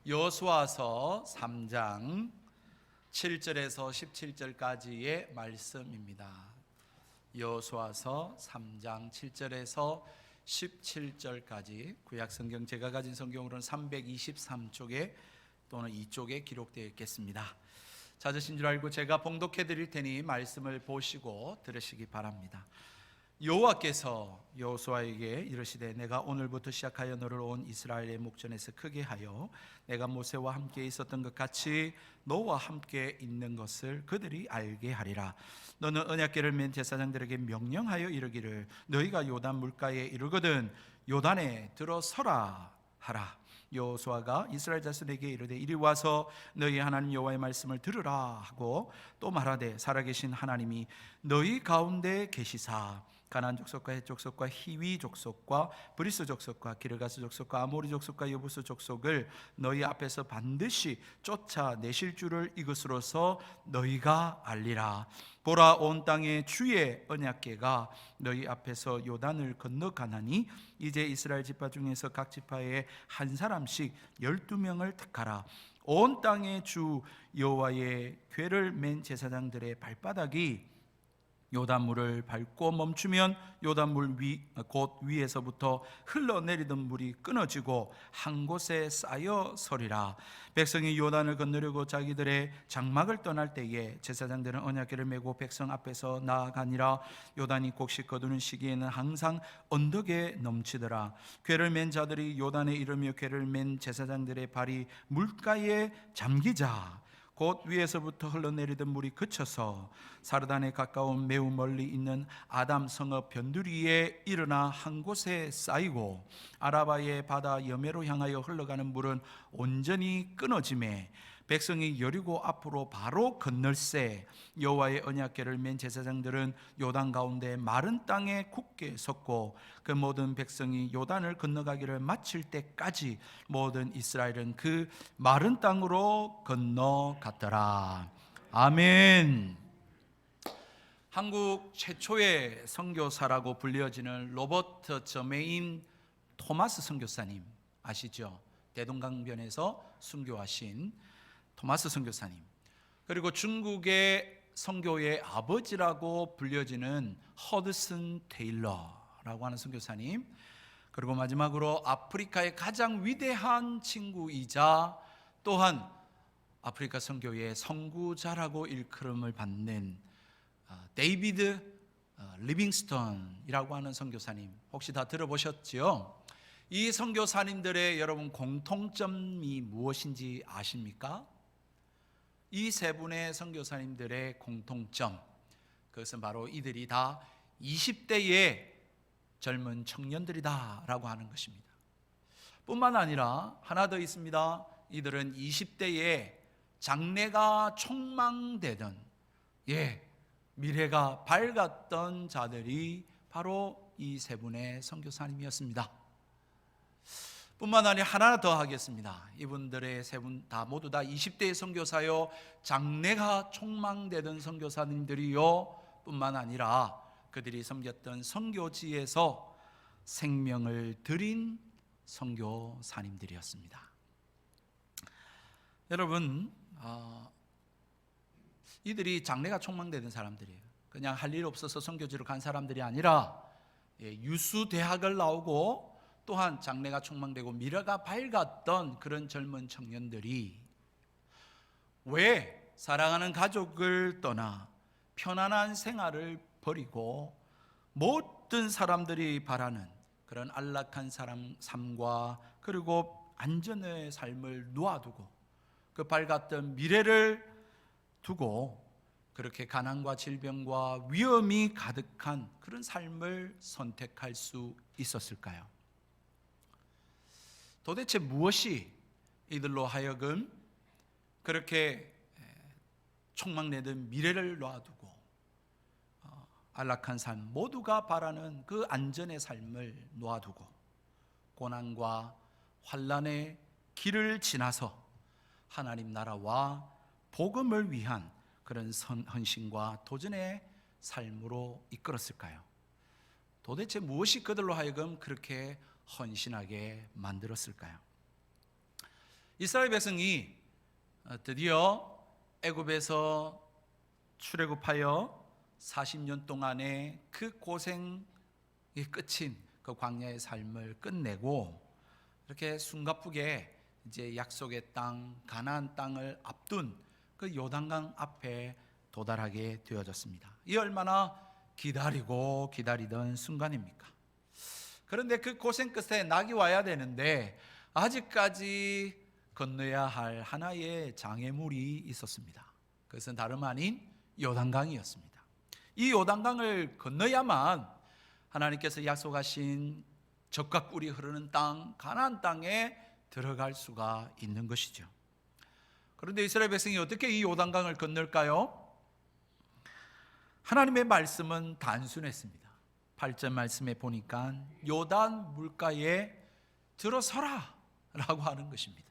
여호수아서 3장 7절에서 17절까지의 말씀입니다. 여호수아서 3장 7절에서 17절까지 구약성경, 제가 가진 성경으로는 323쪽에 또는 이쪽에 기록되어 있겠습니다. 찾으신 줄 알고 제가 봉독해 드릴 테니 말씀을 보시고 들으시기 바랍니다. 여호와께서 여호수아에게 이르시되 내가 오늘부터 시작하여 너를 온 이스라엘의 목전에서 크게 하여 내가 모세와 함께 있었던 것 같이 너와 함께 있는 것을 그들이 알게 하리라. 너는 언약궤를 맨 제사장들에게 명령하여 이르기를 너희가 요단 물가에 이르거든 요단에 들어서라 하라. 여호수아가 이스라엘 자손에게 이르되 이리 와서 너희 하나님 여호와의 말씀을 들으라 하고 또 말하되 살아계신 하나님이 너희 가운데 계시사 가나안 족속과 헷 족속과 히위 족속과 브리스 족속과 기르가스 족속과 아모리 족속과 여부스 족속을 너희 앞에서 반드시 쫓아내실 줄을 이것으로서 너희가 알리라. 보라, 온 땅에 주의 언약궤가 너희 앞에서 요단을 건너가나니 이제 이스라엘 지파 중에서 각 지파에 한 사람씩 12명을 택하라. 온 땅의 주 여호와의 궤를 맨 제사장들의 발바닥이 요단물을 밟고 멈추면 요단물 곧 위에서부터 흘러내리던 물이 끊어지고 한 곳에 쌓여 서리라. 백성이 요단을 건너려고 자기들의 장막을 떠날 때에 제사장들은 언약궤를 메고 백성 앞에서 나아가니라. 요단이 곡식 거두는 시기에는 항상 언덕에 넘치더라. 궤를 맨 자들이 요단에 이르며 궤를 맨 제사장들의 발이 물가에 잠기자 곧 위에서부터 흘러내리던 물이 그쳐서 사르단에 가까운 매우 멀리 있는 아담 성읍 변두리에 일어나 한 곳에 쌓이고 아라바의 바다 여매로 향하여 흘러가는 물은 온전히 끊어지매 백성이 여리고 앞으로 바로 건널새 여호와의 언약궤를 맨 제사장들은 요단 가운데 마른 땅에 굳게 섰고 그 모든 백성이 요단을 건너가기를 마칠 때까지 모든 이스라엘은 그 마른 땅으로 건너갔더라. 아멘. 한국 최초의 선교사라고 불려지는 로버트 저메인 토마스 선교사님 아시죠? 대동강변에서 순교하신 토마스 선교사님, 그리고 중국의 선교의 아버지라고 불려지는 허드슨 테일러라고 하는 선교사님, 그리고 마지막으로 아프리카의 가장 위대한 친구이자 또한 아프리카 선교의 선구자라고 일컬음을 받는 데이비드 리빙스턴이라고 하는 선교사님, 혹시 다 들어보셨지요? 이 선교사님들의 여러분 공통점이 무엇인지 아십니까? 이 세 분의 선교사님들의 공통점, 그것은 바로 이들이 다 20대의 젊은 청년들이다라고 하는 것입니다. 뿐만 아니라 하나 더 있습니다. 이들은 20대에 장래가 촉망되던 미래가 밝았던 자들이 바로 이 세 분의 선교사님이었습니다. 뿐만 아니라 하나 더 하겠습니다. 이분들의 세 분 다 모두 다 20대의 선교사요, 장래가 촉망되던 선교사님들이요, 뿐만 아니라 그들이 섬겼던 선교지에서 생명을 드린 선교사님들이었습니다. 여러분, 이들이 장래가 촉망되던 사람들이에요. 그냥 할 일 없어서 선교지로 간 사람들이 아니라 유수 대학을 나오고 또한 장래가 촉망되고 미래가 밝았던 그런 젊은 청년들이 왜 사랑하는 가족을 떠나 편안한 생활을 버리고 모든 사람들이 바라는 그런 안락한 삶과 그리고 안전의 삶을 놓아두고 그 밝았던 미래를 두고 그렇게 가난과 질병과 위험이 가득한 그런 삶을 선택할 수 있었을까요? 도대체 무엇이 이들로 하여금 그렇게 촉망내던 미래를 놔두고 안락한 삶, 모두가 바라는 그 안전의 삶을 놓아두고 고난과 환난의 길을 지나서 하나님 나라와 복음을 위한 그런 헌신과 도전의 삶으로 이끌었을까요? 도대체 무엇이 그들로 하여금 그렇게 헌신하게 만들었을까요? 이스라엘 백성이 드디어 애굽에서 출애굽하여 40년 동안의 그 고생이 끝인 그 광야의 삶을 끝내고 이렇게 숨가쁘게 이제 약속의 땅 가나안 땅을 앞둔 그 요단강 앞에 도달하게 되어졌습니다. 이 얼마나 기다리고 기다리던 순간입니까? 그런데 그 고생 끝에 낙이 와야 되는데 아직까지 건너야 할 하나의 장애물이 있었습니다. 그것은 다름 아닌 요단강이었습니다. 이 요단강을 건너야만 하나님께서 약속하신 젖과 꿀이 흐르는 땅 가나안 땅에 들어갈 수가 있는 것이죠. 그런데 이스라엘 백성이 어떻게 이 요단강을 건널까요? 하나님의 말씀은 단순했습니다. 8절 말씀에 보니까 요단 물가에 들어서라 라고 하는 것입니다.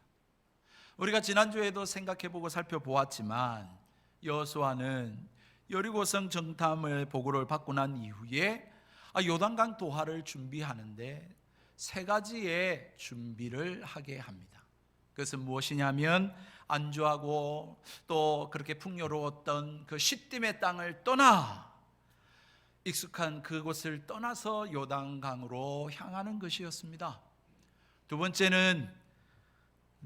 우리가 지난주에도 생각해보고 살펴보았지만 여호수아는 여리고성 정탐을 보고를 받고 난 이후에 요단강 도하를 준비하는데 세 가지의 준비를 하게 합니다. 그것은 무엇이냐면 안주하고 또 그렇게 풍요로웠던 그 시딤의 땅을 떠나 익숙한 그곳을 떠나서 요단강으로 향하는 것이었습니다. 두 번째는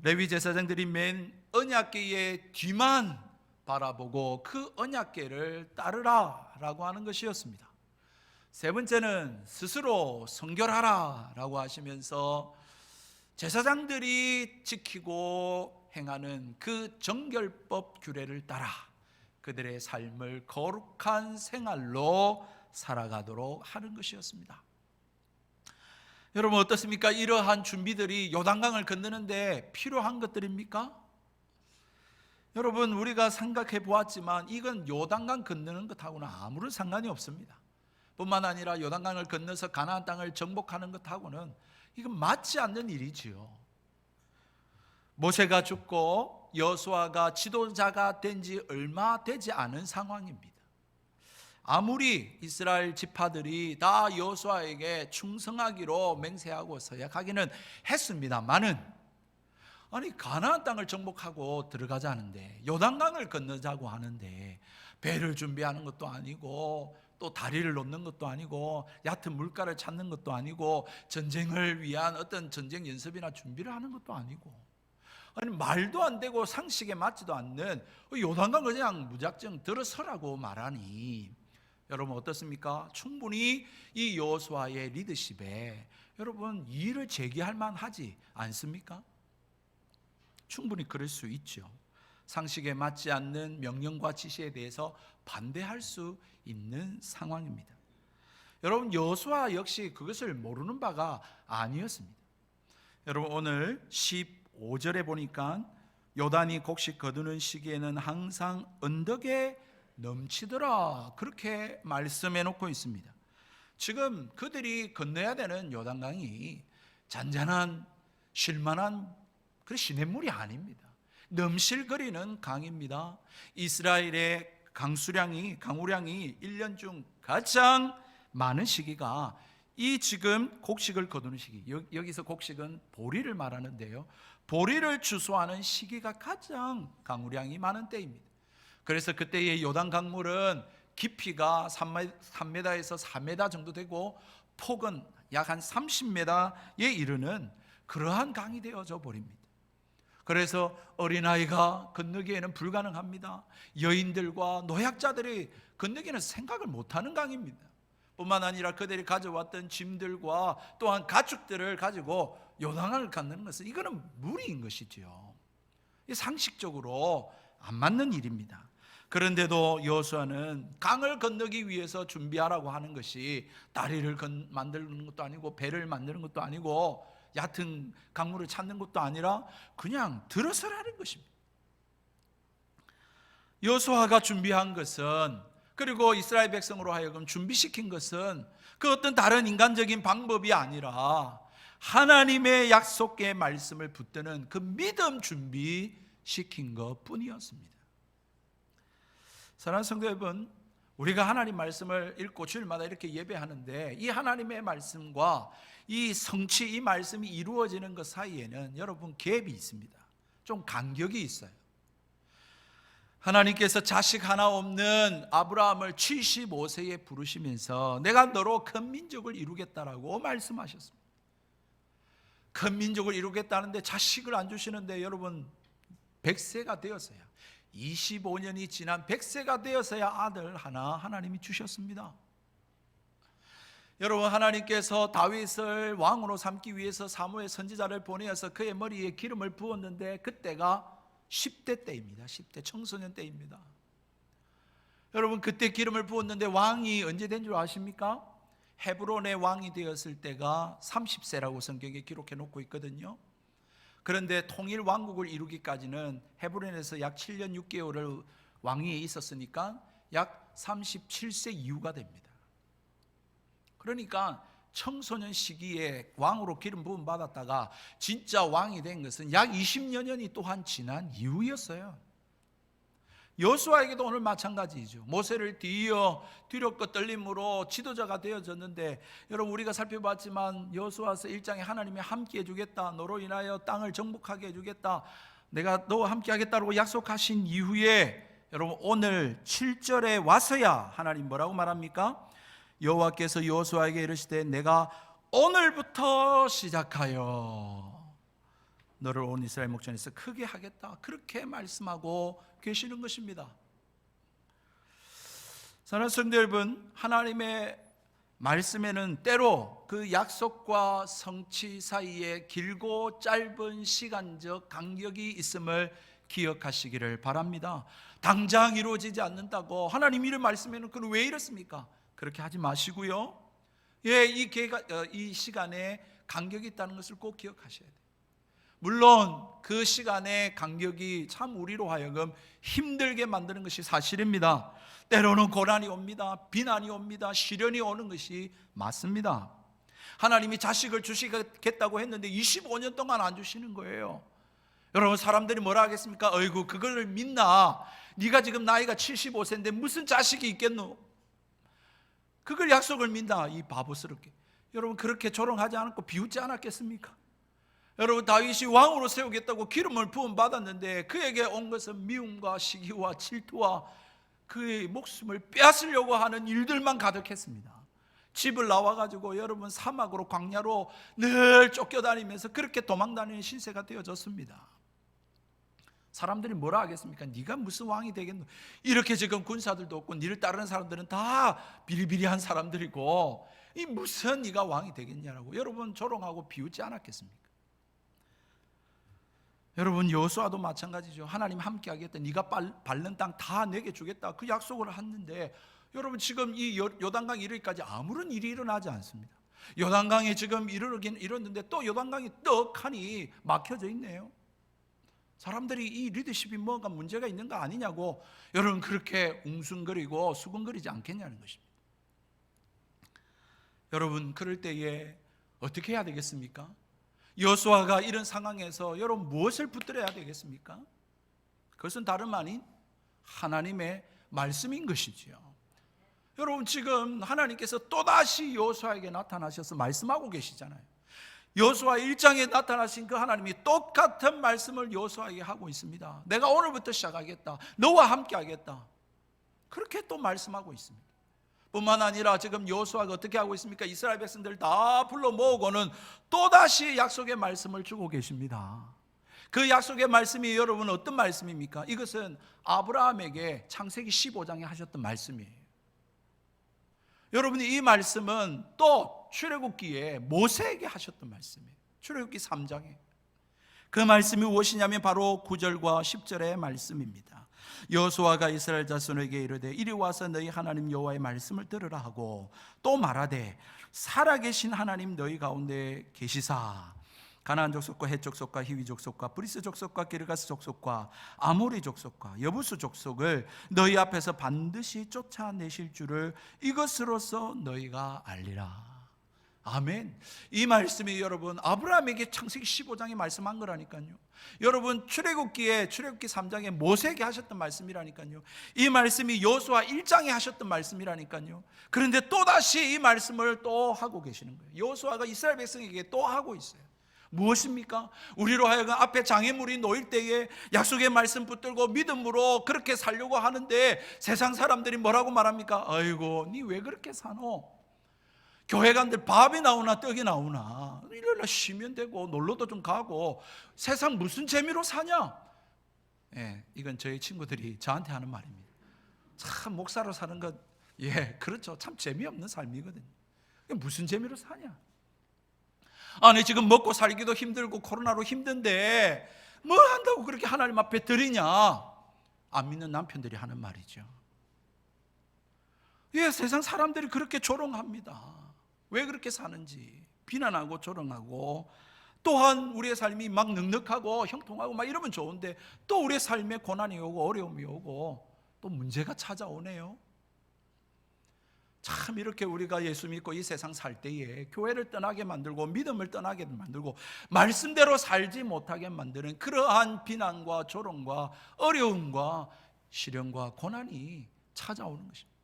레위 제사장들이 맨 언약궤의 뒤만 바라보고 그 언약궤를 따르라 라고 하는 것이었습니다. 세 번째는 스스로 성결하라 라고 하시면서 제사장들이 지키고 행하는 그 정결법 규례를 따라 그들의 삶을 거룩한 생활로 살아가도록 하는 것이었습니다. 여러분 어떻습니까? 이러한 준비들이 요단강을 건너는데 필요한 것들입니까? 여러분 우리가 생각해 보았지만 이건 요단강 건너는 것하고는 아무런 상관이 없습니다. 뿐만 아니라 요단강을 건너서 가나안 땅을 정복하는 것하고는 이건 맞지 않는 일이지요. 모세가 죽고 여호수아가 지도자가 된 지 얼마 되지 않은 상황입니다. 아무리 이스라엘 지파들이 다 여호수아에게 충성하기로 맹세하고 서약하기는 했습니다만은 아니 가나안 땅을 정복하고 들어가자는데 요단강을 건너자고 하는데 배를 준비하는 것도 아니고 또 다리를 놓는 것도 아니고 얕은 물가를 찾는 것도 아니고 전쟁을 위한 어떤 전쟁 연습이나 준비를 하는 것도 아니고 아니 말도 안 되고 상식에 맞지도 않는 요단강을 그냥 무작정 들어서라고 말하니 여러분 어떻습니까? 충분히 이 여호수아의 리더십에 여러분 이의를 제기할 만하지 않습니까? 충분히 그럴 수 있죠. 상식에 맞지 않는 명령과 지시에 대해서 반대할 수 있는 상황입니다. 여러분 여호수아 역시 그것을 모르는 바가 아니었습니다. 여러분 오늘 15절에 보니까 요단이 곡식 거두는 시기에는 항상 언덕에 넘치더라 그렇게 말씀해 놓고 있습니다. 지금 그들이 건너야 되는 요단강이 잔잔한 쉴만한 그런 시냇물이 아닙니다. 넘실거리는 강입니다. 이스라엘의 강우량이 1년 중 가장 많은 시기가 이 지금 곡식을 거두는 시기, 여기서 곡식은 보리를 말하는데요, 보리를 추수하는 시기가 가장 강우량이 많은 때입니다. 그래서 그때의 요단 강물은 깊이가 3m에서 4m 정도 되고 폭은 약 한 30m에 이르는 그러한 강이 되어져 버립니다. 그래서 어린아이가 건너기에는 불가능합니다. 여인들과 노약자들이 건너기는 생각을 못하는 강입니다. 뿐만 아니라 그들이 가져왔던 짐들과 또한 가축들을 가지고 요단강을 건너는 것은 이거는 무리인 것이지요. 상식적으로 안 맞는 일입니다. 그런데도 여호수아는 강을 건너기 위해서 준비하라고 하는 것이 다리를 만드는 것도 아니고 배를 만드는 것도 아니고 얕은 강물을 찾는 것도 아니라 그냥 들어서라는 것입니다. 여호수아가 준비한 것은, 그리고 이스라엘 백성으로 하여금 준비시킨 것은 그 어떤 다른 인간적인 방법이 아니라 하나님의 약속의 말씀을 붙드는 그 믿음 준비시킨 것 뿐이었습니다. 사랑하는 성도 여러분, 우리가 하나님 말씀을 읽고 주일마다 이렇게 예배하는데 이 하나님의 말씀과 이 성취, 이 말씀이 이루어지는 것 사이에는 여러분 갭이 있습니다. 좀 간격이 있어요. 하나님께서 자식 하나 없는 아브라함을 75세에 부르시면서 내가 너로 큰 민족을 이루겠다라고 말씀하셨습니다. 큰 민족을 이루겠다는데 자식을 안 주시는데 여러분 100세가 되었어야, 25년이 지난 100세가 되었어야 아들 하나 하나님이 주셨습니다. 여러분, 하나님께서 다윗을 왕으로 삼기 위해서 사무엘 선지자를 보내어서 그의 머리에 기름을 부었는데 그때가 10대 때입니다. 10대 청소년 때입니다. 여러분, 그때 기름을 부었는데 왕이 언제 된 줄 아십니까? 헤브론의 왕이 되었을 때가 30세라고 성경에 기록해 놓고 있거든요. 그런데 통일 왕국을 이루기까지는 헤브론에서 약 7년 6개월을 왕위에 있었으니까 약 37세 이후가 됩니다. 그러니까 청소년 시기에 왕으로 기름 부음 받았다가 진짜 왕이 된 것은 약 20여 년이 또한 지난 이후였어요. 여호수아에게도 오늘 마찬가지죠. 모세를 뒤로 끌어떨림으로 지도자가 되어졌는데, 여러분 우리가 살펴봤지만 여호수아서 1장에 하나님이 함께 해주겠다, 너로 인하여 땅을 정복하게 해주겠다, 내가 너와 함께 하겠다고 약속하신 이후에 여러분 오늘 7절에 와서야 하나님 뭐라고 말합니까? 여호와께서 여호수아에게 이르시되 내가 오늘부터 시작하여 너를 온 이스라엘 목전에서 크게 하겠다, 그렇게 말씀하고 계시는 것입니다. 사랑하는 성도 여러분, 하나님의 말씀에는 때로 그 약속과 성취 사이에 길고 짧은 시간적 간격이 있음을 기억하시기를 바랍니다. 당장 이루어지지 않는다고 하나님 이런 말씀에는 그는 왜 이렇습니까? 그렇게 하지 마시고요. 이 시간에 간격이 있다는 것을 꼭 기억하셔야 돼요. 물론 그 시간의 간격이 참 우리로 하여금 힘들게 만드는 것이 사실입니다. 때로는 고난이 옵니다. 비난이 옵니다. 시련이 오는 것이 맞습니다. 하나님이 자식을 주시겠다고 했는데 25년 동안 안 주시는 거예요. 여러분, 사람들이 뭐라 하겠습니까? 어이구, 그걸 믿나? 네가 지금 나이가 75세인데 무슨 자식이 있겠노? 그걸 약속을 믿나? 이 바보스럽게. 여러분, 그렇게 조롱하지 않고 비웃지 않았겠습니까? 여러분, 다윗이 왕으로 세우겠다고 기름을 부음 받았는데 그에게 온 것은 미움과 시기와 질투와 그의 목숨을 빼앗으려고 하는 일들만 가득했습니다. 집을 나와가지고 여러분 사막으로, 광야로 늘 쫓겨다니면서 그렇게 도망다니는 신세가 되어졌습니다. 사람들이 뭐라 하겠습니까? 네가 무슨 왕이 되겠노? 이렇게 지금 군사들도 없고 니를 따르는 사람들은 다 비리비리한 사람들이고 이 무슨 네가 왕이 되겠냐라고 여러분 조롱하고 비웃지 않았겠습니까? 여러분, 여호수아도 마찬가지죠. 하나님 함께 하겠다, 네가 밟는 땅 다 내게 주겠다, 그 약속을 했는데 여러분 지금 이 요단강 이르기까지 아무런 일이 일어나지 않습니다. 요단강에 지금 이르긴 이뤘는데 또 요단강이 떡하니 막혀져 있네요. 사람들이 이 리더십이 뭔가 문제가 있는 거 아니냐고 여러분 그렇게 웅숭거리고 수근거리지 않겠냐는 것입니다. 여러분, 그럴 때에 어떻게 해야 되겠습니까? 여호수아가 이런 상황에서 여러분 무엇을 붙들어야 되겠습니까? 그것은 다름 아닌 하나님의 말씀인 것이지요. 여러분, 지금 하나님께서 또다시 여호수아에게 나타나셔서 말씀하고 계시잖아요. 여호수아 1장에 나타나신 그 하나님이 똑같은 말씀을 여호수아에게 하고 있습니다. 내가 오늘부터 시작하겠다, 너와 함께 하겠다, 그렇게 또 말씀하고 있습니다. 뿐만 아니라 지금 여호수아가 어떻게 하고 있습니까? 이스라엘 백성들 다 불러 모으고는 또다시 약속의 말씀을 주고 계십니다. 그 약속의 말씀이 여러분 어떤 말씀입니까? 이것은 아브라함에게 창세기 15장에 하셨던 말씀이에요. 여러분이 이 말씀은 또 출애굽기에 모세에게 하셨던 말씀이에요. 출애굽기 3장에 그 말씀이 무엇이냐면 바로 9절과 10절의 말씀입니다. 여호수아가 이스라엘 자손에게 이르되 이리 와서 너희 하나님 여호와의 말씀을 들으라 하고 또 말하되 살아계신 하나님 너희 가운데 계시사 가나안 족속과 헷 족속과 히위 족속과 브리스 족속과 기르가스 족속과 아모리 족속과 여부스 족속을 너희 앞에서 반드시 쫓아내실 줄을 이것으로써 너희가 알리라. 아멘. 이 말씀이 여러분 아브라함에게 창세기 15장에 말씀한 거라니까요. 여러분 출애굽기 3장에 모세에게 하셨던 말씀이라니까요. 이 말씀이 여호수아 1장에 하셨던 말씀이라니까요. 그런데 또다시 이 말씀을 또 하고 계시는 거예요. 여호수아가 이스라엘 백성에게 또 하고 있어요. 무엇입니까? 우리로 하여금 앞에 장애물이 놓일 때에 약속의 말씀 붙들고 믿음으로 그렇게 살려고 하는데 세상 사람들이 뭐라고 말합니까? 아이고, 니 왜 그렇게 사노? 교회 간들 밥이 나오나 떡이 나오나, 일요일날 쉬면 되고 놀러도 좀 가고 세상 무슨 재미로 사냐? 이건 저희 친구들이 저한테 하는 말입니다. 참 목사로 사는 것, 그렇죠. 참 재미없는 삶이거든요. 무슨 재미로 사냐? 아니, 지금 먹고 살기도 힘들고 코로나로 힘든데 뭘 한다고 그렇게 하나님 앞에 드리냐? 안 믿는 남편들이 하는 말이죠. 세상 사람들이 그렇게 조롱합니다. 왜 그렇게 사는지 비난하고 조롱하고, 또한 우리의 삶이 막 넉넉하고 형통하고 막 이러면 좋은데 또 우리의 삶에 고난이 오고 어려움이 오고 또 문제가 찾아오네요. 참 이렇게 우리가 예수 믿고 이 세상 살 때에 교회를 떠나게 만들고 믿음을 떠나게 만들고 말씀대로 살지 못하게 만드는 그러한 비난과 조롱과 어려움과 시련과 고난이 찾아오는 것입니다.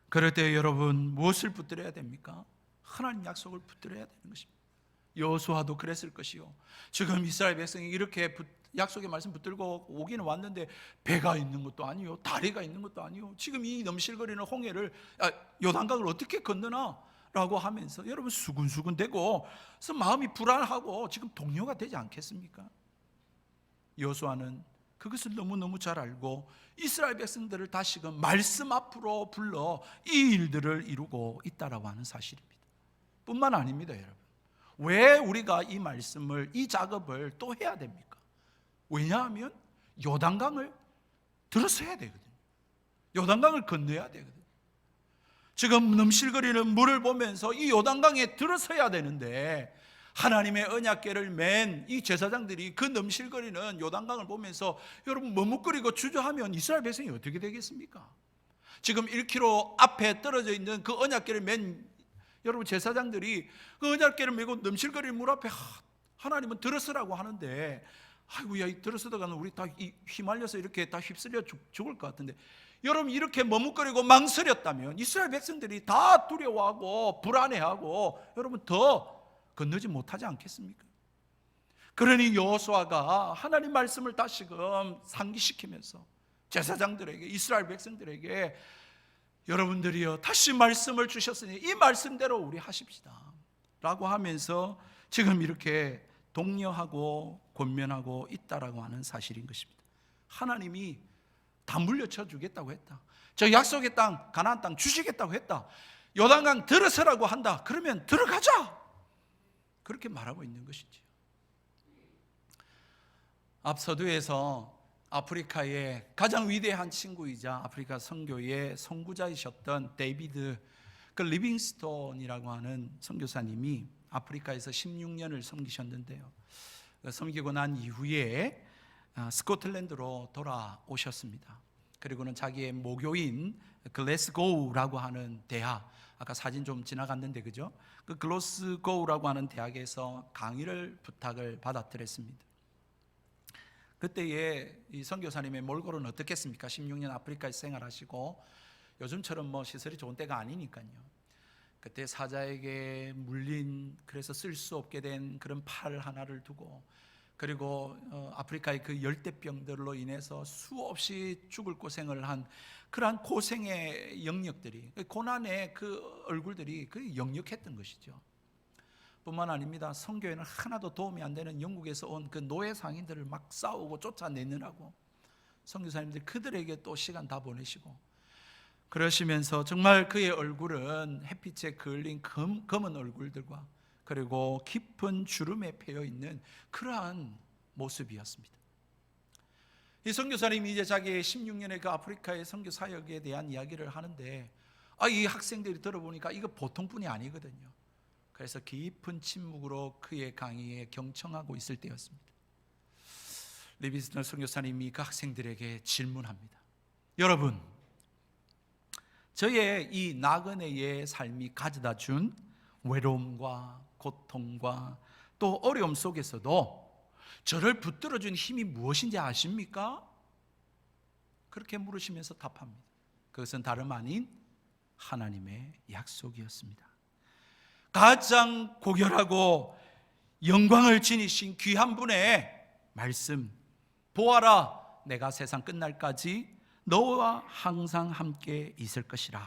그럴 때 여러분 무엇을 붙들어야 됩니까? 하나님 약속을 붙들어야 되는 것입니다. 여호수아도 그랬을 것이요, 지금 이스라엘 백성이 이렇게 약속의 말씀 붙들고 오기는 왔는데 배가 있는 것도 아니요, 다리가 있는 것도 아니요, 지금 이 넘실거리는 홍해를, 요단강을 어떻게 건너나? 라고 하면서 여러분 수군수군 되고 그래서 마음이 불안하고 지금 동요가 되지 않겠습니까? 여호수아는 그것을 너무너무 잘 알고 이스라엘 백성들을 다시금 말씀 앞으로 불러 이 일들을 이루고 있다라고 하는 사실입니다. 뿐만 아닙니다. 여러분, 왜 우리가 이 말씀을, 이 작업을 또 해야 됩니까? 왜냐하면 요단강을 들어서야 되거든요. 요단강을 건너야 되거든요. 지금 넘실거리는 물을 보면서 이 요단강에 들어서야 되는데 하나님의 언약궤를 맨 이 제사장들이 그 넘실거리는 요단강을 보면서 여러분 머뭇거리고 주저하면 이스라엘 백성이 어떻게 되겠습니까? 지금 1km 앞에 떨어져 있는 그 언약궤를 맨 여러분 제사장들이 그 언약궤를 메고 넘실거리는 물 앞에 하나님은 들어서라고 하는데, 아이고야, 이 들어서다가는 우리 다 휘말려서 이렇게 다 휩쓸려 죽을 것 같은데, 여러분 이렇게 머뭇거리고 망설였다면 이스라엘 백성들이 다 두려워하고 불안해하고 여러분 더 건너지 못하지 않겠습니까? 그러니 여호수아가 하나님 말씀을 다시금 상기시키면서 제사장들에게, 이스라엘 백성들에게 여러분들이요, 다시 말씀을 주셨으니 이 말씀대로 우리 하십시다 라고 하면서 지금 이렇게 독려하고 권면하고 있다라고 하는 사실인 것입니다. 하나님이 다 물려쳐 주겠다고 했다. 저 약속의 땅, 가나안 땅 주시겠다고 했다. 요단강 들어서라고 한다. 그러면 들어가자. 그렇게 말하고 있는 것이지요. 앞서두에서 아프리카의 가장 위대한 친구이자 아프리카 선교의 선구자이셨던 데이비드 리빙스톤이라고 하는 선교사님이 아프리카에서 16년을 섬기셨는데요, 섬기고 난 이후에 스코틀랜드로 돌아오셨습니다. 그리고는 자기의 모교인 글래스고우라고 하는 대학, 아까 사진 좀 지나갔는데 그죠? 그 글래스고우라고 하는 대학에서 강의를 부탁을 받아들였습니다. 그때의 이 선교사님의 몰골은 어떻겠습니까? 16년 아프리카에서 생활하시고 요즘처럼 뭐 시설이 좋은 때가 아니니까요. 그때 사자에게 물린, 그래서 쓸 수 없게 된 그런 팔 하나를 두고, 그리고 아프리카의 그 열대병들로 인해서 수없이 죽을 고생을 한 그러한 고생의 영역들이, 고난의 그 얼굴들이 그 역력했던 것이죠. 뿐만 아닙니다. 선교에는 하나도 도움이 안 되는 영국에서 온 그 노예 상인들을 막 싸우고 쫓아내느라고 선교사님들이 그들에게 또 시간 다 보내시고 그러시면서 정말 그의 얼굴은 햇빛에 그을린 검은 얼굴들과 그리고 깊은 주름에 패여 있는 그러한 모습이었습니다. 이 선교사님이 이제 자기의 16년의 그 아프리카의 선교 사역에 대한 이야기를 하는데, 이 학생들이 들어보니까 이거 보통뿐이 아니거든요. 그래서 깊은 침묵으로 그의 강의에 경청하고 있을 때였습니다. 리빙스턴 선교사님이 그 학생들에게 질문합니다. 여러분, 저의 이 나그네의 삶이 가져다 준 외로움과 고통과 또 어려움 속에서도 저를 붙들어준 힘이 무엇인지 아십니까? 그렇게 물으시면서 답합니다. 그것은 다름 아닌 하나님의 약속이었습니다. 가장 고결하고 영광을 지니신 귀한 분의 말씀, 보아라 내가 세상 끝날까지 너와 항상 함께 있을 것이라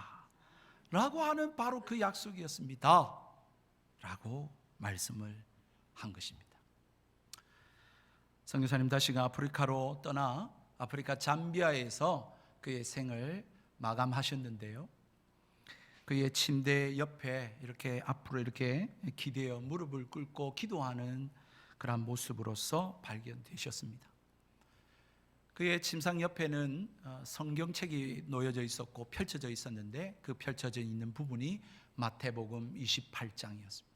라고 하는 바로 그 약속이었습니다 라고 말씀을 한 것입니다. 선교사님 다시가 아프리카로 떠나 아프리카 잠비아에서 그의 생을 마감하셨는데요, 그의 침대 옆에 이렇게 앞으로 이렇게 기대어 무릎을 꿇고 기도하는 그런 모습으로서 발견되셨습니다. 그의 침상 옆에는 성경책이 놓여져 있었고 펼쳐져 있었는데 그 펼쳐져 있는 부분이 마태복음 28장이었습니다.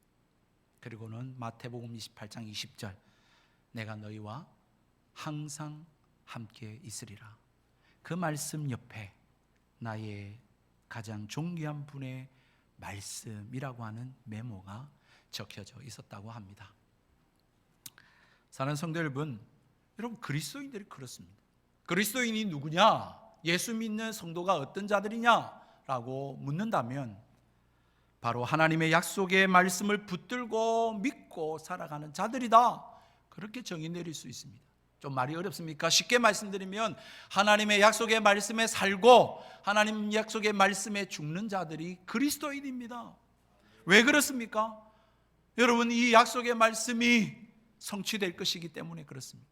그리고는 마태복음 28장 20절, 내가 너희와 항상 함께 있으리라. 그 말씀 옆에 나의 가장 존귀한 분의 말씀이라고 하는 메모가 적혀져 있었다고 합니다. 사랑하는 성도 여러분, 그리스도인들이 그렇습니다. 그리스도인이 누구냐? 예수 믿는 성도가 어떤 자들이냐라고 묻는다면 바로 하나님의 약속의 말씀을 붙들고 믿고 살아가는 자들이다, 그렇게 정의 내릴 수 있습니다. 좀 말이 어렵습니까? 쉽게 말씀드리면 하나님의 약속의 말씀에 살고 하나님 약속의 말씀에 죽는 자들이 그리스도인입니다. 왜 그렇습니까? 여러분, 이 약속의 말씀이 성취될 것이기 때문에 그렇습니다.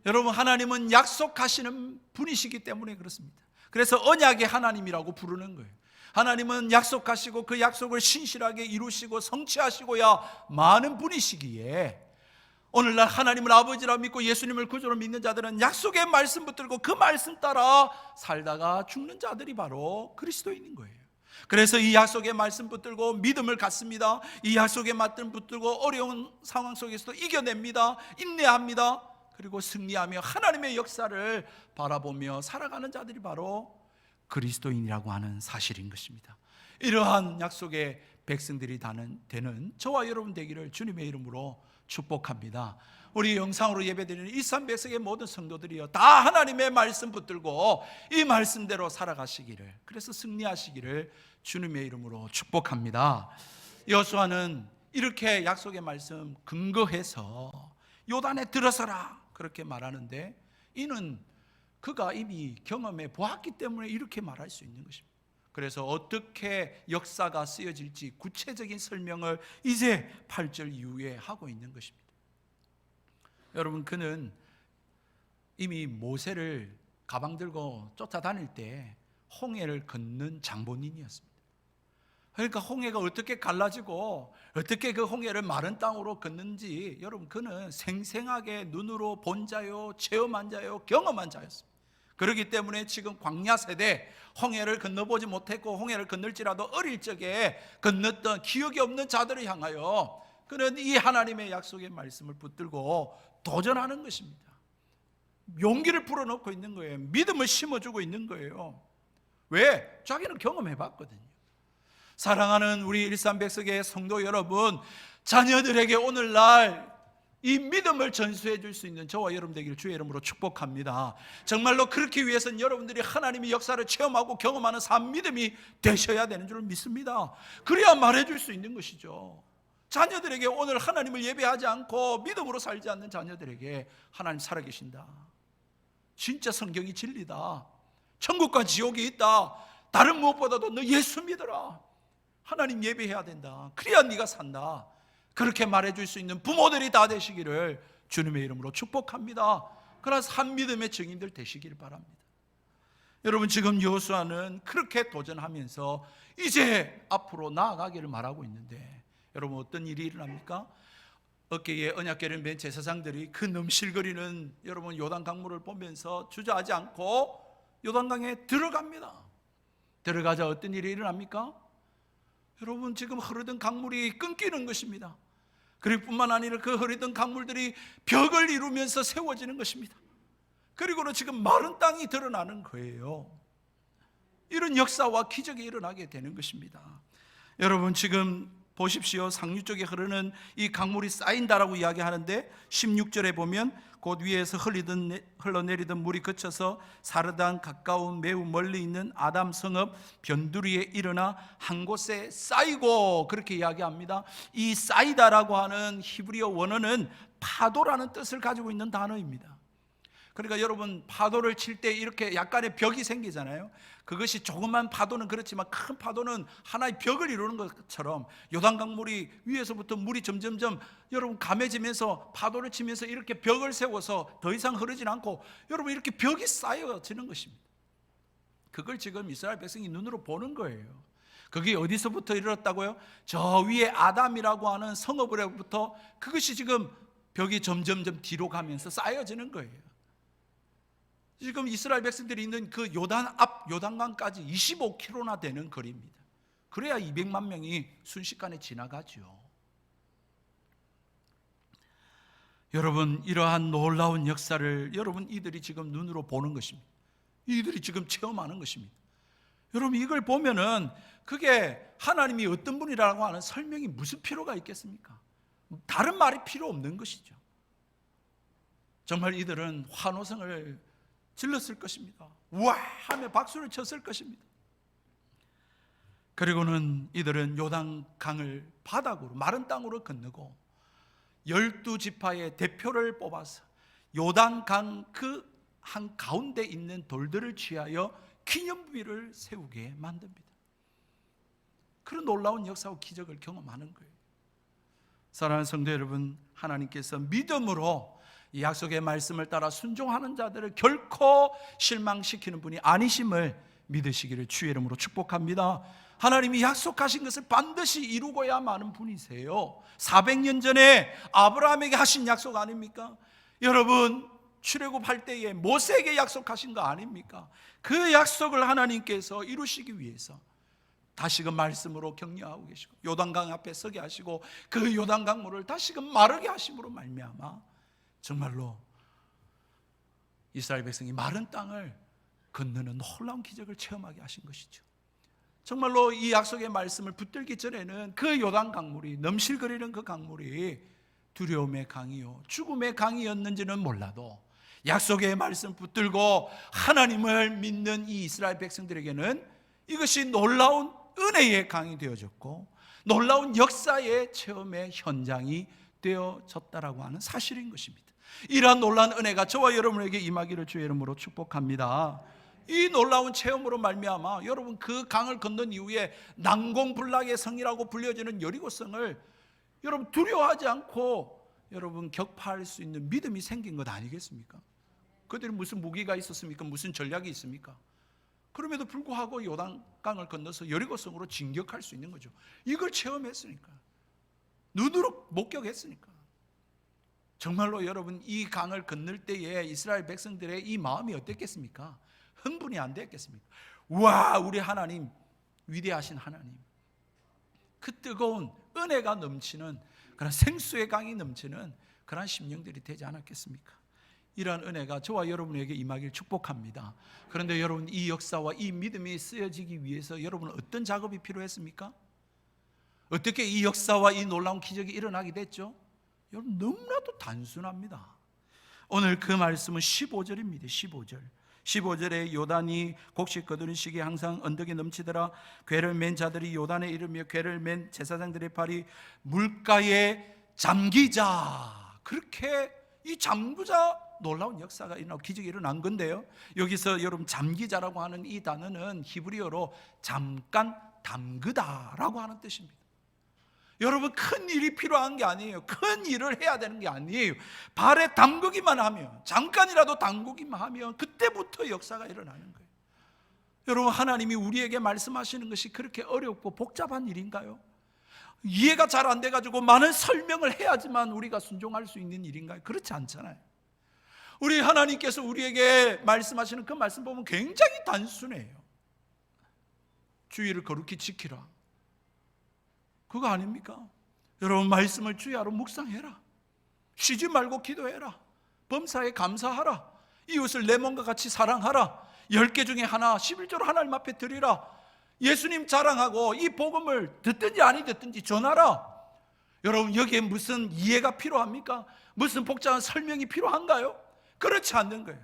여러분, 하나님은 약속하시는 분이시기 때문에 그렇습니다. 그래서 언약의 하나님이라고 부르는 거예요. 하나님은 약속하시고 그 약속을 신실하게 이루시고 성취하시고야 많은 분이시기에 오늘날 하나님을 아버지라 믿고 예수님을 구주로 믿는 자들은 약속의 말씀 붙들고 그 말씀 따라 살다가 죽는 자들이 바로 그리스도인인 거예요. 그래서 이 약속의 말씀 붙들고 믿음을 갖습니다. 이 약속의 말씀 붙들고 어려운 상황 속에서도 이겨냅니다. 인내합니다. 그리고 승리하며 하나님의 역사를 바라보며 살아가는 자들이 바로 그리스도인이라고 하는 사실인 것입니다. 이러한 약속의 백성들이 되는 저와 여러분 되기를 주님의 이름으로 축복합니다. 우리 영상으로 예배드리는 일산백석의 모든 성도들이요, 다 하나님의 말씀 붙들고 이 말씀대로 살아가시기를, 그래서 승리하시기를 주님의 이름으로 축복합니다. 여호수아는 이렇게 약속의 말씀 근거해서 요단에 들어서라 그렇게 말하는데, 이는 그가 이미 경험해 보았기 때문에 이렇게 말할 수 있는 것입니다. 그래서 어떻게 역사가 쓰여질지 구체적인 설명을 이제 8절 이후에 하고 있는 것입니다. 여러분, 그는 이미 모세를 가방 들고 쫓아다닐 때 홍해를 건넌 장본인이었습니다. 그러니까 홍해가 어떻게 갈라지고 어떻게 그 홍해를 마른 땅으로 걷는지, 여러분, 그는 생생하게 눈으로 본 자요, 체험한 자요, 경험한 자였습니다. 그렇기 때문에 지금 광야 세대, 홍해를 건너보지 못했고 홍해를 건널지라도 어릴 적에 건넜던 기억이 없는 자들을 향하여 그는 이 하나님의 약속의 말씀을 붙들고 도전하는 것입니다. 용기를 불어넣고 있는 거예요. 믿음을 심어주고 있는 거예요. 왜? 자기는 경험해봤거든요. 사랑하는 우리 일산백석의 성도 여러분, 자녀들에게 오늘날 이 믿음을 전수해 줄 수 있는 저와 여러분 되기를 주의 이름으로 축복합니다. 정말로 그렇기 위해서는 여러분들이 하나님의 역사를 체험하고 경험하는 삶 믿음이 되셔야 되는 줄 믿습니다. 그래야 말해줄 수 있는 것이죠. 자녀들에게 오늘 하나님을 예배하지 않고 믿음으로 살지 않는 자녀들에게 하나님 살아계신다, 진짜 성경이 진리다, 천국과 지옥이 있다, 다른 무엇보다도 너 예수 믿어라, 하나님 예배해야 된다, 그래야 네가 산다, 그렇게 말해줄 수 있는 부모들이 다 되시기를 주님의 이름으로 축복합니다. 그러나 산 믿음의 증인들 되시기를 바랍니다. 여러분, 지금 여호수아는 그렇게 도전하면서 이제 앞으로 나아가기를 말하고 있는데, 여러분, 어떤 일이 일어납니까? 어깨에 언약궤를 맨 제사장들이 그 넘실거리는 여러분 요단 강물을 보면서 주저하지 않고 요단강에 들어갑니다. 들어가자 어떤 일이 일어납니까? 여러분, 지금 흐르던 강물이 끊기는 것입니다. 그리고 뿐만 아니라 그 흐르던 강물들이 벽을 이루면서 세워지는 것입니다. 그리고는 지금 마른 땅이 드러나는 거예요. 이런 역사와 기적이 일어나게 되는 것입니다. 여러분, 지금 보십시오. 상류 쪽에 흐르는 이 강물이 쌓인다라고 이야기하는데 16절에 보면 곧 위에서 흘러내리던 물이 그쳐서 사르단 가까운 매우 멀리 있는 아담 성읍 변두리에 일어나 한 곳에 쌓이고, 그렇게 이야기합니다. 이 쌓이다라고 하는 히브리어 원어는 파도라는 뜻을 가지고 있는 단어입니다. 그러니까 여러분, 파도를 칠 때 이렇게 약간의 벽이 생기잖아요. 그것이 조그만 파도는 그렇지만 큰 파도는 하나의 벽을 이루는 것처럼 요단강물이 위에서부터 물이 점점점 여러분 감해지면서 파도를 치면서 이렇게 벽을 세워서 더 이상 흐르지 않고 여러분 이렇게 벽이 쌓여지는 것입니다. 그걸 지금 이스라엘 백성이 눈으로 보는 거예요. 그게 어디서부터 이르렀다고요? 저 위에 아담이라고 하는 성읍으로부터 그것이 지금 벽이 점점점 뒤로 가면서 쌓여지는 거예요. 지금 이스라엘 백성들이 있는 그 요단 앞 요단강까지 25km나 되는 거리입니다. 그래야 200만 명이 순식간에 지나가죠. 여러분, 이러한 놀라운 역사를 여러분 이들이 지금 눈으로 보는 것입니다. 이들이 지금 체험하는 것입니다. 여러분, 이걸 보면은 그게 하나님이 어떤 분이라고 하는 설명이 무슨 필요가 있겠습니까? 다른 말이 필요 없는 것이죠. 정말 이들은 환호성을 질렀을 것입니다. 와 하며 박수를 쳤을 것입니다. 그리고는 이들은 요단강을 바닥으로 마른 땅으로 건너고 12지파의 대표를 뽑아서 요단강 그 한가운데 있는 돌들을 취하여 기념비를 세우게 만듭니다. 그런 놀라운 역사와 기적을 경험하는 거예요. 사랑하는 성도 여러분, 하나님께서 믿음으로 이 약속의 말씀을 따라 순종하는 자들을 결코 실망시키는 분이 아니심을 믿으시기를 주의 이름으로 축복합니다. 하나님이 약속하신 것을 반드시 이루고야 마는 분이세요. 400년 전에 아브라함에게 하신 약속 아닙니까? 여러분, 출애굽할 때에 모세에게 약속하신 거 아닙니까? 그 약속을 하나님께서 이루시기 위해서 다시금 말씀으로 격려하고 계시고 요단강 앞에 서게 하시고 그 요단강물을 다시금 마르게 하심으로 말미암아 정말로 이스라엘 백성이 마른 땅을 건너는 놀라운 기적을 체험하게 하신 것이죠. 정말로 이 약속의 말씀을 붙들기 전에는 그 요단 강물이, 넘실거리는 그 강물이 두려움의 강이요 죽음의 강이었는지는 몰라도 약속의 말씀 붙들고 하나님을 믿는 이 이스라엘 백성들에게는 이것이 놀라운 은혜의 강이 되어졌고 놀라운 역사의 체험의 현장이 되어졌다라고 하는 사실인 것입니다. 이러한 놀라운 은혜가 저와 여러분에게 임하기를 주의 이름으로 축복합니다. 이 놀라운 체험으로 말미암아 여러분 그 강을 건넌 이후에 난공불락의 성이라고 불려지는 여리고성을 여러분 두려워하지 않고 여러분 격파할 수 있는 믿음이 생긴 것 아니겠습니까? 그들이 무슨 무기가 있었습니까? 무슨 전략이 있습니까? 그럼에도 불구하고 요단강을 건너서 여리고성으로 진격할 수 있는 거죠. 이걸 체험했으니까, 눈으로 목격했으니까. 정말로 여러분 이 강을 건널 때에 이스라엘 백성들의 이 마음이 어땠겠습니까? 흥분이 안 됐겠습니까? 와, 우리 하나님 위대하신 하나님, 그 뜨거운 은혜가 넘치는 그런 생수의 강이 넘치는 그런 심령들이 되지 않았겠습니까? 이러한 은혜가 저와 여러분에게 임하길 축복합니다. 그런데 여러분, 이 역사와 이 믿음이 쓰여지기 위해서 여러분은 어떤 작업이 필요했습니까? 어떻게 이 역사와 이 놀라운 기적이 일어나게 됐죠? 여러분, 너무나도 단순합니다. 오늘 그 말씀은 15절입니다. 15절에 요단이 곡식 거두는 시기에 항상 언덕이 넘치더라. 궤를 맨 자들이 요단에 이르며 궤를 맨 제사장들의 발이 물가에 잠기자. 그렇게 이 잠그자 놀라운 역사가 일어나고 기적이 일어난 건데요, 여기서 여러분 잠기자라고 하는 이 단어는 히브리어로 잠깐 담그다라고 하는 뜻입니다. 여러분, 큰 일이 필요한 게 아니에요. 큰 일을 해야 되는 게 아니에요. 발에 담그기만 하면, 잠깐이라도 담그기만 하면 그때부터 역사가 일어나는 거예요. 여러분, 하나님이 우리에게 말씀하시는 것이 그렇게 어렵고 복잡한 일인가요? 이해가 잘 안 돼가지고 많은 설명을 해야지만 우리가 순종할 수 있는 일인가요? 그렇지 않잖아요. 우리 하나님께서 우리에게 말씀하시는 그 말씀 보면 굉장히 단순해요. 주의를 거룩히 지키라, 그거 아닙니까? 여러분, 말씀을 주야로 묵상해라. 쉬지 말고 기도해라. 범사에 감사하라. 이웃을 내 몸과 같이 사랑하라. 10개 중에 하나 11조로 하나님 앞에 드리라. 예수님 자랑하고 이 복음을 듣든지 아니 듣든지 전하라. 여러분, 여기에 무슨 이해가 필요합니까? 무슨 복잡한 설명이 필요한가요? 그렇지 않는 거예요.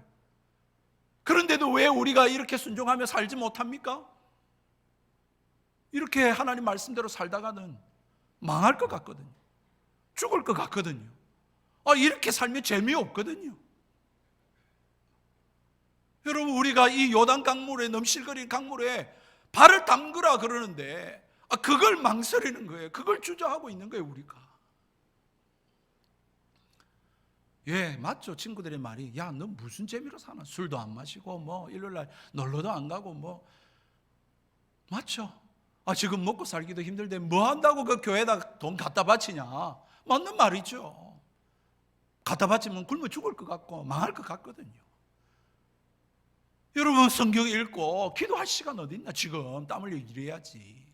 그런데도 왜 우리가 이렇게 순종하며 살지 못합니까? 이렇게 하나님 말씀대로 살다가는 망할 것 같거든요. 죽을 것 같거든요. 이렇게 살면 재미없거든요. 여러분, 우리가 이 요단 강물에, 넘실거리는 강물에 발을 담그라 그러는데 그걸 망설이는 거예요. 그걸 주저하고 있는 거예요, 우리가. 예, 맞죠. 친구들의 말이, 야, 너 무슨 재미로 사나? 술도 안 마시고 일요일날 놀러도 안 가고 맞죠. 지금 먹고 살기도 힘들데 뭐 한다고 그 교회에다 돈 갖다 바치냐? 맞는 말이죠. 갖다 바치면 굶어 죽을 것 같고 망할 것 같거든요. 여러분, 성경 읽고 기도할 시간 어디 있나? 지금 땀 흘려 일해야지.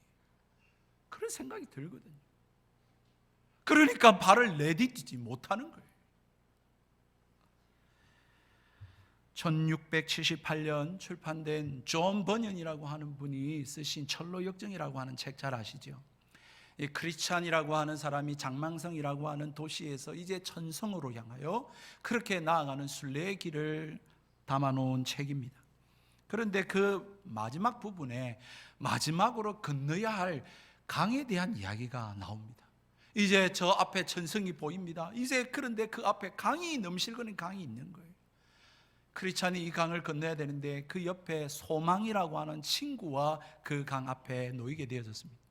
그런 생각이 들거든요. 그러니까 발을 내딛지 못하는 거예요. 1678년 출판된 존 버년이라고 하는 분이 쓰신 철로 역정이라고 하는 책 잘 아시죠? 이 크리스찬이라고 하는 사람이 장망성이라고 하는 도시에서 이제 천성으로 향하여 그렇게 나아가는 순례의 길을 담아놓은 책입니다. 그런데 그 마지막 부분에 마지막으로 건너야 할 강에 대한 이야기가 나옵니다. 이제 저 앞에 천성이 보입니다. 이제 그런데 그 앞에 강이, 넘실거리는 강이 있는 거예요. 크리스찬이 이 강을 건너야 되는데 그 옆에 소망이라고 하는 친구와 그 강 앞에 놓이게 되어졌습니다.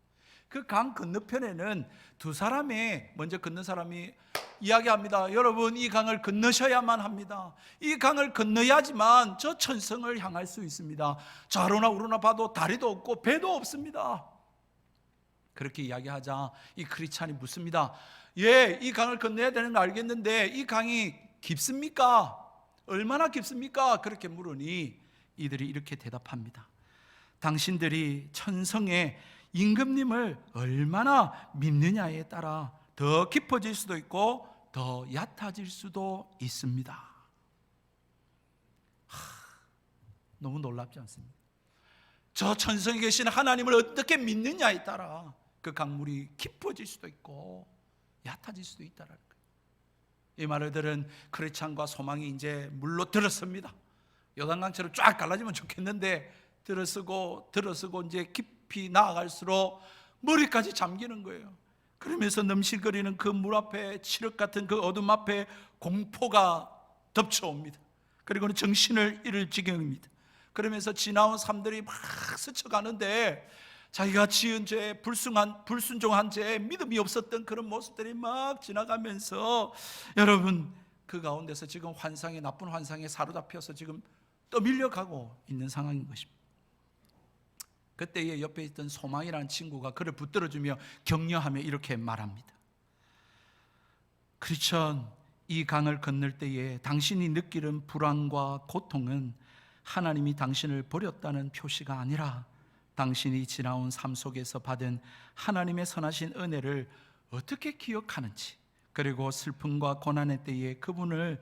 그 강 건너편에는 두 사람의, 먼저 건넌 사람이 이야기합니다. 여러분, 이 강을 건너셔야만 합니다. 이 강을 건너야지만 저 천성을 향할 수 있습니다. 좌로나 우로나 봐도 다리도 없고 배도 없습니다. 그렇게 이야기하자 이 크리스찬이 묻습니다. 예, 이 강을 건너야 되는 거 알겠는데 이 강이 깊습니까? 얼마나 깊습니까? 그렇게 물으니 이들이 이렇게 대답합니다. 당신들이 천성의 임금님을 얼마나 믿느냐에 따라 더 깊어질 수도 있고 더 얕아질 수도 있습니다. 너무 놀랍지 않습니까? 저 천성에 계신 하나님을 어떻게 믿느냐에 따라 그 강물이 깊어질 수도 있고 얕아질 수도 있다는 거예요. 이 말을 들은 크리스찬과 소망이 이제 물로 들어섭니다. 요단강처럼 쫙 갈라지면 좋겠는데 들어서고 이제 깊이 나아갈수록 머리까지 잠기는 거예요. 그러면서 넘실거리는 그 물 앞에, 칠흑 같은 그 어둠 앞에 공포가 덮쳐옵니다. 그리고는 정신을 잃을 지경입니다. 그러면서 지나온 사람들이 막 스쳐가는데 자기가 지은 죄, 불순종한 죄, 믿음이 없었던 그런 모습들이 막 지나가면서 여러분, 그 가운데서 지금 나쁜 환상에 사로잡혀서 지금 떠밀려가고 있는 상황인 것입니다. 그때에 옆에 있던 소망이라는 친구가 그를 붙들어주며 격려하며 이렇게 말합니다. 크리스천, 이 강을 건널 때에 당신이 느끼는 불안과 고통은 하나님이 당신을 버렸다는 표시가 아니라 당신이 지나온 삶 속에서 받은 하나님의 선하신 은혜를 어떻게 기억하는지, 그리고 슬픔과 고난의 때에 그분을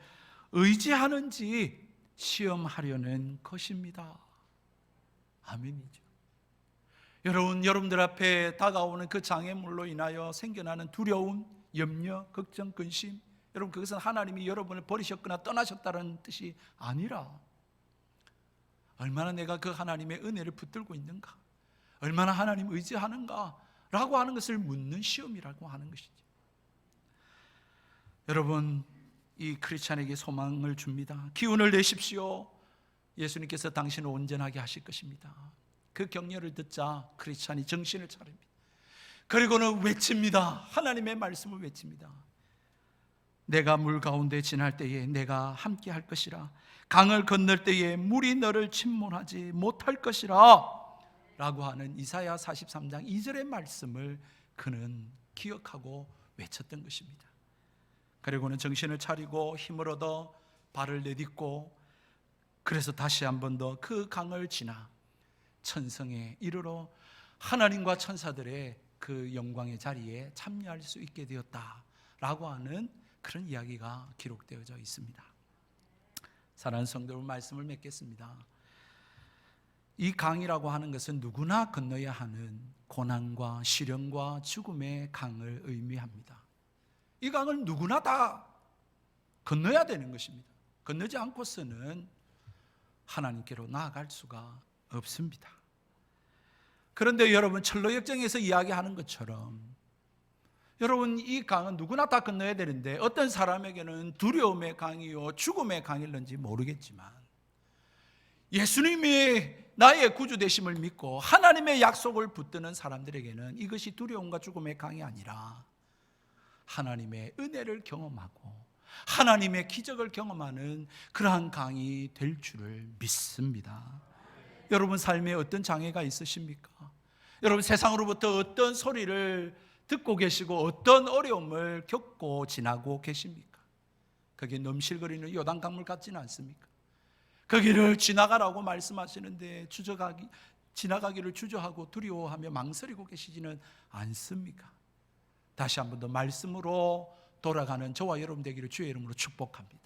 의지하는지 시험하려는 것입니다. 아멘이죠. 여러분들 앞에 다가오는 그 장애물로 인하여 생겨나는 두려움, 염려, 걱정, 근심, 여러분, 그것은 하나님이 여러분을 버리셨거나 떠나셨다는 뜻이 아니라 얼마나 내가 그 하나님의 은혜를 붙들고 있는가, 얼마나 하나님 의지하는가 라고 하는 것을 묻는 시험이라고 하는 것이죠. 여러분, 이 크리스찬에게 소망을 줍니다. 기운을 내십시오. 예수님께서 당신을 온전하게 하실 것입니다. 그 격려를 듣자 크리스찬이 정신을 차립니다. 그리고는 외칩니다. 하나님의 말씀을 외칩니다. 내가 물 가운데 지날 때에 내가 함께 할 것이라, 강을 건널 때에 물이 너를 침몰하지 못할 것이라 라고 하는 이사야 43장 2절의 말씀을 그는 기억하고 외쳤던 것입니다. 그리고는 정신을 차리고 힘을 얻어 발을 내딛고, 그래서 다시 한 번 더 그 강을 지나 천성에 이르러 하나님과 천사들의 그 영광의 자리에 참여할 수 있게 되었다라고 하는 그런 이야기가 기록되어져 있습니다. 사랑하는 성도 여러분, 말씀을 맺겠습니다. 이 강이라고 하는 것은 누구나 건너야 하는 고난과 시련과 죽음의 강을 의미합니다. 이 강을 누구나 다 건너야 되는 것입니다. 건너지 않고서는 하나님께로 나아갈 수가 없습니다. 그런데 여러분, 철로역정에서 이야기하는 것처럼 여러분, 이 강은 누구나 다 건너야 되는데 어떤 사람에게는 두려움의 강이요 죽음의 강일는지 모르겠지만 예수님이 나의 구주 되심을 믿고 하나님의 약속을 붙드는 사람들에게는 이것이 두려움과 죽음의 강이 아니라 하나님의 은혜를 경험하고 하나님의 기적을 경험하는 그러한 강이 될 줄을 믿습니다. 여러분 삶에 어떤 장애가 있으십니까? 여러분 세상으로부터 어떤 소리를 듣고 계시고 어떤 어려움을 겪고 지나고 계십니까? 그게 넘실거리는 요단강물 같지는 않습니까? 거기를 지나가라고 말씀하시는데 지나가기를 주저하고 두려워하며 망설이고 계시지는 않습니까? 다시 한 번 더 말씀으로 돌아가는 저와 여러분 되기를 주의 이름으로 축복합니다.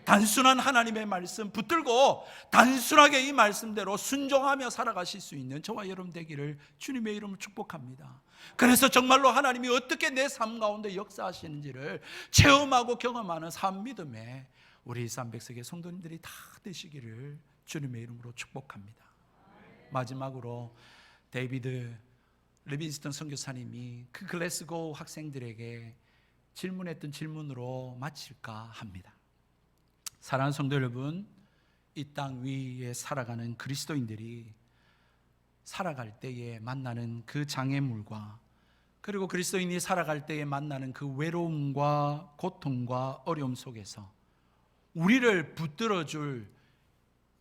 단순한 하나님의 말씀 붙들고 단순하게 이 말씀대로 순종하며 살아가실 수 있는 저와 여러분 되기를 주님의 이름으로 축복합니다. 그래서 정말로 하나님이 어떻게 내 삶 가운데 역사하시는지를 체험하고 경험하는 삶 믿음에 우리 300석의 성도님들이 다 되시기를 주님의 이름으로 축복합니다. 마지막으로 데이비드 리빈스턴 선교사님이 그 글래스고 학생들에게 질문했던 질문으로 마칠까 합니다. 사랑하는 성도 여러분, 이 땅 위에 살아가는 그리스도인들이 살아갈 때에 만나는 그 장애물과 그리고 그리스도인이 살아갈 때에 만나는 그 외로움과 고통과 어려움 속에서 우리를 붙들어줄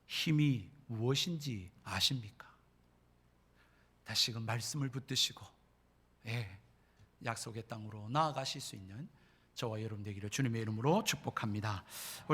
힘이 무엇인지 아십니까? 다시금 말씀을 붙드시고 약속의 땅으로 나아가실 수 있는 저와 여러분 되기를 주님의 이름으로 축복합니다. 우리